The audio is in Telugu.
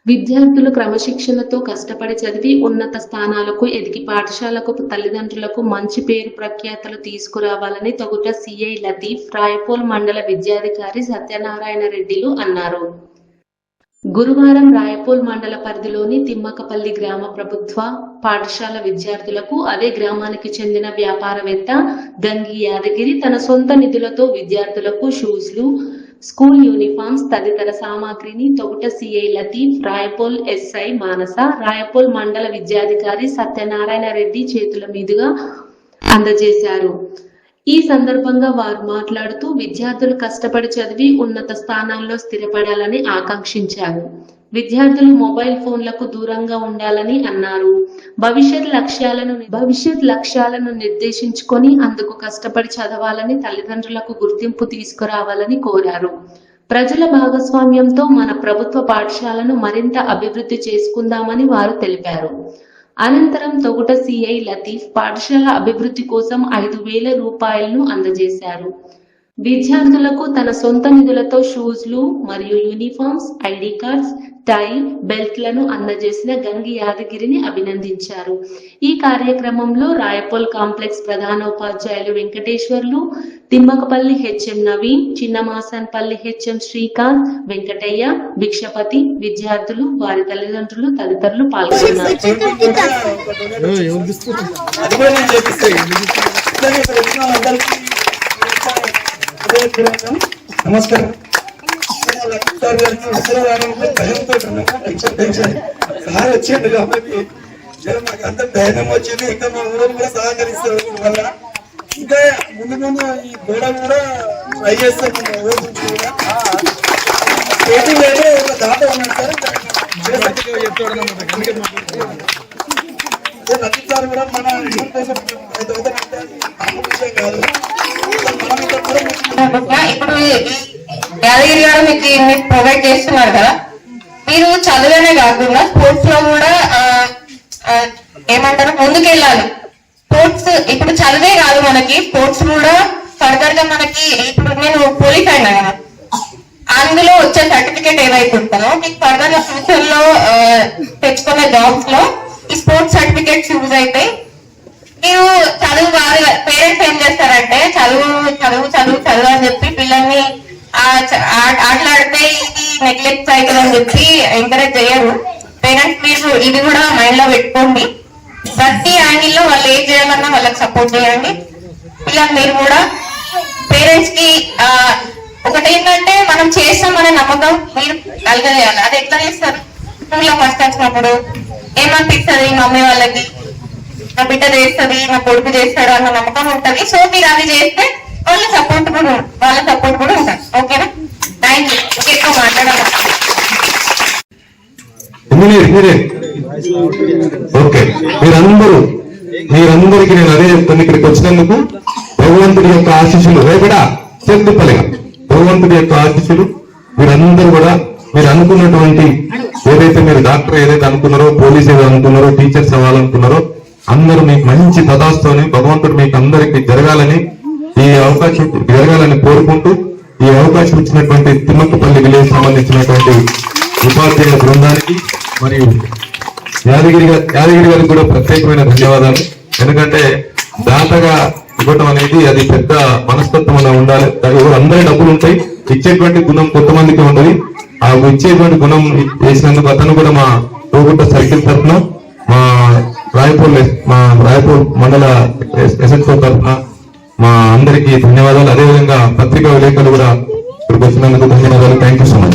విద్యార్థులు క్రమశిక్షణతో కష్టపడి చదివి ఉన్నత స్థానాలకు ఎదిగి పాఠశాలకు తల్లిదండ్రులకు మంచి పేరు ప్రఖ్యాతలు తీసుకురావాలని తొగుట సిఐ లతీఫ్ రాయపోల్ మండల విద్యాధికారి సత్యనారాయణ రెడ్డిలు అన్నారు. గురువారం రాయపోల్ మండల పరిధిలోని తిమ్మకపల్లి గ్రామ ప్రభుత్వ పాఠశాల విద్యార్థులకు అదే గ్రామానికి చెందిన వ్యాపారవేత్త గంగి యాదగిరి తన సొంత నిధులతో విద్యార్థులకు షూస్లు, స్కూల్ యూనిఫామ్స్ తదితర సామాగ్రిని తొగుట సిఐ లతీఫ్, రాయపోల్ ఎస్ఐ మానస, రాయపోల్ మండల విద్యాధికారి సత్యనారాయణ రెడ్డి చేతుల మీదుగా అందజేశారు. ఈ సందర్భంగా వారు మాట్లాడుతూ విద్యార్థులు కష్టపడి చదివి ఉన్నత స్థానాల్లో స్థిరపడాలని ఆకాంక్షించారు. విద్యార్థులు మొబైల్ ఫోన్లకు దూరంగా ఉండాలని అన్నారు. భవిష్యత్ లక్ష్యాలను నిర్దేశించుకొని అందుకు కష్టపడి చదవాలని తల్లిదండ్రులకు గుర్తింపు తీసుకురావాలని కోరారు. ప్రజల భాగస్వామ్యంతో మన ప్రభుత్వ పాఠశాలను మరింత అభివృద్ధి చేసుకుందామని వారు తెలిపారు. అనంతరం తొగుట సిఐ లతీఫ్ పాఠశాల అభివృద్ధి కోసం 5,000 రూపాయలను అందజేశారు. విద్యార్థులకు తన సొంత నిధులతో షూస్లు మరియు యూనిఫామ్స్, ఐడి కార్డ్స్, టై, బెల్ట్లను అందజేసిన గంగి యాదగిరిని అభినందించారు. ఈ కార్యక్రమంలో రాయపోల్ కాంప్లెక్స్ ప్రధానోపాధ్యాయులు వెంకటేశ్వర్లు, తిమ్మకపల్లి హెచ్ఎం నవీన్, చిన్నమాసన్పల్లి హెచ్ఎం శ్రీకాంత్, వెంకటయ్య, భిక్షపతి, విద్యార్థులు, వారి తల్లిదండ్రులు తదితరులు పాల్గొన్నారు. నమస్కారం. సార్ వచ్చిండు కాబట్టి మాకు అంత ధైర్యం వచ్చింది. ఇంకా మా ఊరు కూడా సహకరిస్తారు. వల్ల ఇంకా ముందు ముందు ఈ గోడ కూడా ట్రై చేస్తాం. ఒక దాట ఉన్నాడు సార్. లతీఫ్ సార్ కూడా మన విషయం కాదు. ఇప్పుడు యాదగిరి గారు మీకు ప్రొవైడ్ చేస్తున్నారు కదా, మీరు చదువునే కాకుండా స్పోర్ట్స్ లో కూడా ఏమంటారు ముందుకెళ్ళాలి. స్పోర్ట్స్ ఇప్పుడు చదివే కాదు, మనకి స్పోర్ట్స్ కూడా ఫర్దర్ గా మనకి ఇప్పుడు నేను పోలీస్ అయినా కదా, అందులో వచ్చే సర్టిఫికేట్ ఏదైతే ఉంటుందో మీకు ఫర్దర్ గా ఫ్యూచర్ లో తెచ్చుకునే జాబ్స్ లో ఈ స్పోర్ట్స్ సర్టిఫికేట్స్ యూజ్ అయితే మీరు చదువు బాగా పేరెంట్స్ ఏం చేస్తారంటే చదువు చదువు చదువు చదువు అని చెప్పి పిల్లల్ని ఆటలాడితే ఇది నెగ్లెక్ట్ అవుతుందని చెప్పి ఎంకరేజ్ చేయరు పేరెంట్స్. మీరు ఇది కూడా మైండ్ లో పెట్టుకోండి. ప్రతి యాంగిల్ లో వాళ్ళు ఏం చేయాలన్నా వాళ్ళకి సపోర్ట్ చేయండి. పిల్లలు మీరు కూడా పేరెంట్స్ కి ఒకటి ఏంటంటే మనం చేస్తామనే నమ్మకం మీరు కలగజేయాలి. అది ఎట్లా చేస్తారు? స్కూల్లో ఫస్ట్ వచ్చినప్పుడు ఏమనిపిస్తుంది మమ్మీ వాళ్ళకి, నా బిడ్డ చేస్తుంది, నా కొడుకు చేస్తాడు అన్న నమ్మకం ఉంటది. సో మీరు అది చేస్తే వాళ్ళ సపోర్ట్ కూడా ఉంటుంది. ఓకేనా? Thank you. ఎక్కువ మాట్లాడాలి. ఓకే, మీరందరికీ నేను అదే చెప్తాను. ఇక్కడికి వచ్చినందుకు భగవంతుడి యొక్క ఆశీస్సులు రేపడా చెందుపలిగా భగవంతుడి యొక్క ఆశీస్సులు మీరందరూ కూడా మీరు అనుకున్నటువంటి ఏదైతే మీరు డాక్టర్ ఏదైతే అనుకున్నారో, పోలీస్ ఏదో అనుకున్నారో, టీచర్స్ అవ్వాలనుకున్నారో అందరూ మీకు మంచి తదాస్తోని భగవంతుడు మీకు అందరికి జరగాలని ఈ అవకాశం జరగాలని కోరుకుంటూ ఈ అవకాశం ఇచ్చినటువంటి తిమ్మకపల్లి విలేజ్ సంబంధించినటువంటి ఉపాధ్యాయుల బృందానికి మరియు యాదగిరి గారికి కూడా ప్రత్యేకమైన ధన్యవాదాలు. ఎందుకంటే దాతగా ఇవ్వటం అనేది అది పెద్ద మనస్తత్వం ఉండాలి. అందరి డబ్బులు ఉంటాయి, ఇచ్చేటువంటి గుణం కొంతమందికి ఉంటుంది. ఆ ఇచ్చేటువంటి గుణం చేసినందుకు అతను కూడా మా తోగుట్ట సర్కిల్ తరఫున మా రాయపూర్ మండల ఎస్ఎస్ఓ తరఫున మా అందరికీ ధన్యవాదాలు. అదేవిధంగా పత్రికా విలేకరులు కూడా ఇక్కడికి వచ్చినందుకు ధన్యవాదాలు. Thank you so much.